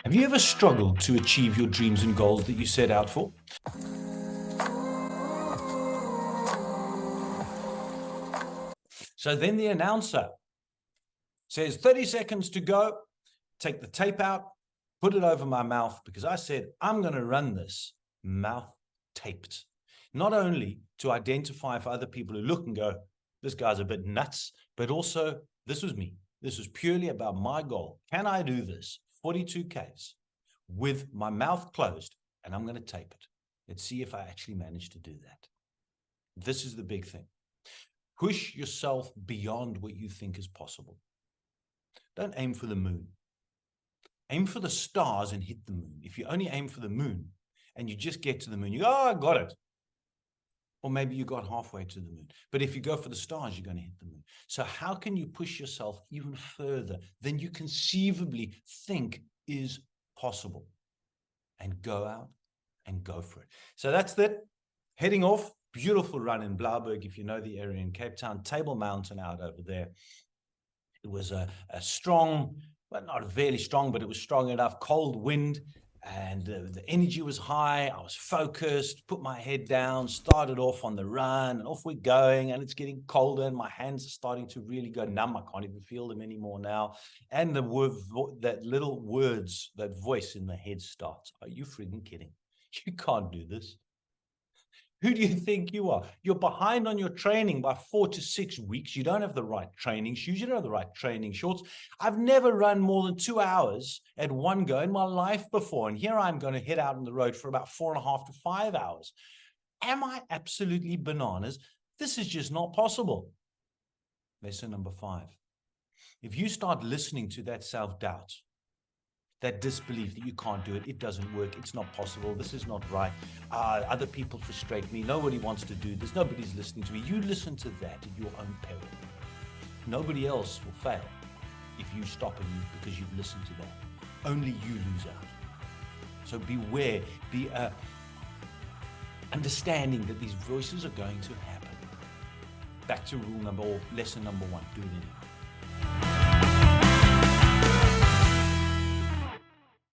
Have you ever struggled to achieve your dreams and goals that you set out for? So then the announcer says 30 seconds to go, take the tape out, put it over my mouth, because I said, I'm going to run this mouth taped. Not only to identify for other people who look and go, this guy's a bit nuts, but also this was me. This was purely about my goal. Can I do this 42 Ks with my mouth closed? And I'm going to tape it. Let's see if I actually manage to do that. This is the big thing. Push yourself beyond what you think is possible. Don't aim for the moon. Aim for the stars and hit the moon. If you only aim for the moon and you just get to the moon, you go, oh, I got it. Or maybe you got halfway to the moon. But if you go for the stars, you're going to hit the moon. So how can you push yourself even further than you conceivably think is possible? And go out and go for it. So that's it. Heading off. Beautiful run in Blauberg, if you know the area in Cape Town, Table Mountain out over there. It was a strong, well, not very strong, but it was strong enough, cold wind, and the energy was high. I was focused, put my head down, started off on the run, and off we're going, and it's getting colder, and my hands are starting to really go numb. I can't even feel them anymore now. And that little words, that voice in the head starts, are you freaking kidding? You can't do this. Who do you think you are? You're behind on your training by 4 to 6 weeks. You don't have the right training shoes. You don't have the right training shorts. I've never run more than 2 hours at one go in my life before. And here I'm going to head out on the road for about 4.5 to 5 hours. Am I absolutely bananas? This is just not possible. Lesson number 5. If you start listening to that self-doubt, that disbelief that you can't do it, it doesn't work, it's not possible, this is not right, other people frustrate me, nobody wants to do this, nobody's listening to me. You listen to that at your own peril. Nobody else will fail if you stop because you've listened to that. Only you lose out. So beware, be understanding that these voices are going to happen. Back to lesson number 1, do it anyway.